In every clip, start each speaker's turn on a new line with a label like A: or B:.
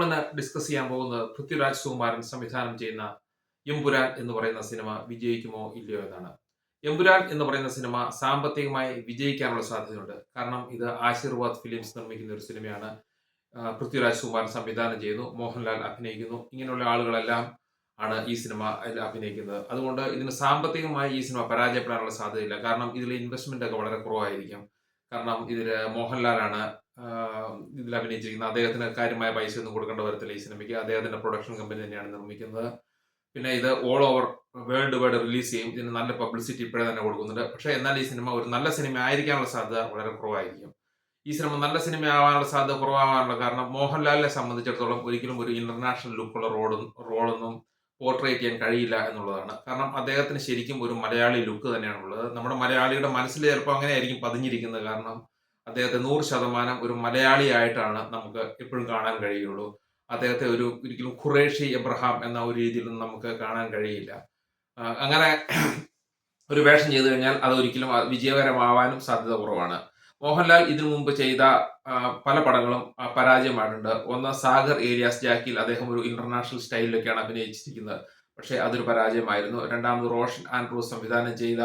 A: നമ്മളിന്ന് ഡിസ്കസ് ചെയ്യാൻ പോകുന്നത് പൃഥ്വിരാജ് സുകുമാരൻ സംവിധാനം ചെയ്യുന്ന എമ്പുരാൻ എന്ന് പറയുന്ന സിനിമ വിജയിക്കുമോ ഇല്ലയോ എന്നാണ്. എമ്പുരാൻ എന്ന് പറയുന്ന സിനിമ സാമ്പത്തികമായി വിജയിക്കാനുള്ള സാധ്യതയുണ്ട്. കാരണം ഇത് ആശീർവാദ് ഫിലിംസ് നിർമ്മിക്കുന്ന ഒരു സിനിമയാണ്. പൃഥ്വിരാജ് സുകുമാരൻ സംവിധാനം ചെയ്യുന്നു, മോഹൻലാൽ അഭിനയിക്കുന്നു. ഇങ്ങനെയുള്ള ആളുകളെല്ലാം ആണ് ഈ സിനിമ അഭിനയിക്കുന്നത്. അതുകൊണ്ട് ഇതിന് സാമ്പത്തികമായി ഈ സിനിമ പരാജയപ്പെടാനുള്ള സാധ്യതയില്ല. കാരണം ഇതിൽ ഇൻവെസ്റ്റ്മെന്റ് ഒക്കെ വളരെ കുറവായിരിക്കും. കാരണം ഇതില് മോഹൻലാലാണ് ഇതിൽ അഭിനയിച്ചിരിക്കുന്നത്. അദ്ദേഹത്തിന് കാര്യമായ പൈസ ഒന്നും കൊടുക്കേണ്ട വരത്തില്ല ഈ സിനിമയ്ക്ക്. അദ്ദേഹത്തിന്റെ പ്രൊഡക്ഷൻ കമ്പനി തന്നെയാണ് നിർമ്മിക്കുന്നത്. പിന്നെ ഇത് all over world wide release ചെയ്യും. ഇതിന് നല്ല പബ്ലിസിറ്റി ഇപ്പോഴേ തന്നെ കൊടുക്കുന്നുണ്ട്. പക്ഷേ എന്നാൽ ഈ സിനിമ ഒരു നല്ല സിനിമ ആയിരിക്കാനുള്ള സാധ്യത വളരെ കുറവായിരിക്കും. ഈ സിനിമ നല്ല സിനിമ ആവാനുള്ള സാധ്യത കുറവാകാനുള്ള കാരണം മോഹൻലാലിനെ സംബന്ധിച്ചിടത്തോളം ഒരിക്കലും ഒരു ഇന്റർനാഷണൽ ലുക്കുള്ള റോളൊന്നും പോർട്രേറ്റ് ചെയ്യാൻ കഴിയില്ല എന്നുള്ളതാണ്. കാരണം അദ്ദേഹത്തിന് ശരിക്കും ഒരു മലയാളി ലുക്ക് തന്നെയാണുള്ളത്. നമ്മുടെ മലയാളിയുടെ മനസ്സിൽ ചിലപ്പോൾ അങ്ങനെയായിരിക്കും പതിഞ്ഞിരിക്കുന്നത്. കാരണം അദ്ദേഹത്തെ 100% ഒരു മലയാളിയായിട്ടാണ് നമുക്ക് എപ്പോഴും കാണാൻ കഴിയുള്ളൂ. അദ്ദേഹത്തെ ഒരിക്കലും ഖുറേഷി എബ്രഹാം എന്ന ഒരു രീതിയിലൊന്നും നമുക്ക് കാണാൻ കഴിയില്ല. അങ്ങനെ ഒരു വേഷം ചെയ്തു കഴിഞ്ഞാൽ അത് ഒരിക്കലും വിജയകരമാവാനും സാധ്യത കുറവാണ്. മോഹൻലാൽ ഇതിനു മുമ്പ് ചെയ്ത പല പടങ്ങളും പരാജയമായിട്ടുണ്ട്. ഒന്ന് സാഗർ ഏലിയാസ് ജാക്കിൽ അദ്ദേഹം ഒരു ഇന്റർനാഷണൽ സ്റ്റൈലിലൊക്കെയാണ് അഭിനയിച്ചിരിക്കുന്നത്. പക്ഷേ അതൊരു പരാജയമായിരുന്നു. രണ്ടാമത് റോഷൻ ആൻഡ്രൂസ് സംവിധാനം ചെയ്ത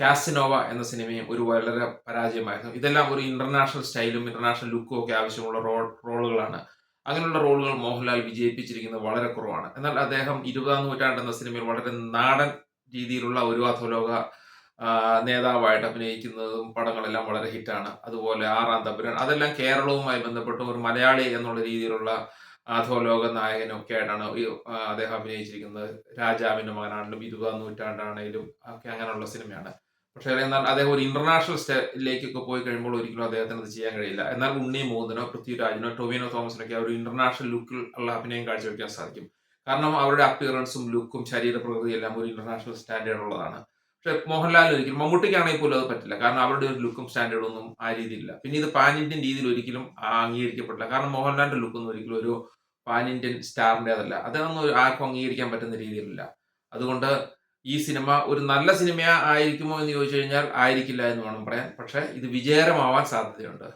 A: കാസിനോവ എന്ന സിനിമയും ഒരു വളരെ പരാജയമായിരുന്നു. ഇതെല്ലാം ഒരു ഇന്റർനാഷണൽ സ്റ്റൈലും ഇന്റർനാഷണൽ ലുക്കും ഒക്കെ ആവശ്യമുള്ള റോളുകളാണ്. അങ്ങനെയുള്ള റോളുകൾ മോഹൻലാൽ വിജയിപ്പിച്ചിരിക്കുന്നത് വളരെ കുറവാണ്. എന്നാൽ അദ്ദേഹം 20-ാം നൂറ്റാണ്ട് എന്ന സിനിമയിൽ വളരെ നാടൻ രീതിയിലുള്ള ഒരു അധോലോക നേതാവായിട്ട് അഭിനയിക്കുന്നതും പടങ്ങളെല്ലാം വളരെ ഹിറ്റാണ്. അതുപോലെ 6-ാം തമ്പുരാൻ, അതെല്ലാം കേരളവുമായി ബന്ധപ്പെട്ട് ഒരു മലയാളി എന്നുള്ള രീതിയിലുള്ള അധോലോക നായകനും ഒക്കെ ആയിട്ടാണ് അദ്ദേഹം അഭിനയിച്ചിരിക്കുന്നത്. രാജാവിന്റെ മകനാണെങ്കിലും 20-ാം നൂറ്റാണ്ടാണേലും ഒക്കെ അങ്ങനെയുള്ള സിനിമയാണ്. പക്ഷേ എന്നാൽ അദ്ദേഹം ഒരു ഇന്റർനാഷണൽ സ്റ്റൈലിലേക്കൊക്കെ പോയി കഴിയുമ്പോൾ ഒരിക്കലും അദ്ദേഹത്തിന് അത് ചെയ്യാൻ കഴിയില്ല. എന്നാൽ ഉണ്ണി മുകുന്ദനോ പൃഥ്വിരാജിനോ ടൊവിനോ തോമസിനൊക്കെ ഒരു ഇന്റർനാഷണൽ ലുക്കിൽ ഉള്ള അഭിനയം കാഴ്ചവെക്കാൻ സാധിക്കും. കാരണം അവരുടെ അപ്പിയറൻസും ലുക്കും ശരീരപ്രകൃതിയും എല്ലാം ഒരു ഇന്റർനാഷണൽ സ്റ്റാൻഡേർഡ് ഉള്ളതാണ്. പക്ഷെ മോഹൻലാലിന് ഒരിക്കലും, മമ്മൂട്ടിക്കാണെങ്കിൽ പോലും അത് പറ്റില്ല. കാരണം അവരുടെ ഒരു ലുക്കും സ്റ്റാൻഡേർഡും ഒന്നും ആ രീതിയില്ല. പിന്നെ ഇത് പാൻ ഇന്ത്യൻ രീതിയിൽ ഒരിക്കലും അംഗീകരിക്കപ്പെടില്ല. കാരണം മോഹൻലാലിന്റെ ലുക്കൊന്നും ഒരിക്കലും ഒരു പാൻ ഇന്ത്യൻ സ്റ്റാറിൻ്റെതല്ല. അതൊന്നും ആർക്കും അംഗീകരിക്കാൻ പറ്റുന്ന രീതിയിലല്ല. അതുകൊണ്ട് ഈ സിനിമ ഒരു നല്ല സിനിമ ആയിരിക്കുമോ എന്ന് ചോദിച്ചു കഴിഞ്ഞാൽ ആയിരിക്കില്ല എന്ന് വേണം പറയാൻ. പക്ഷെ ഇത് വിജയകരമാവാൻ സാധ്യതയുണ്ട്.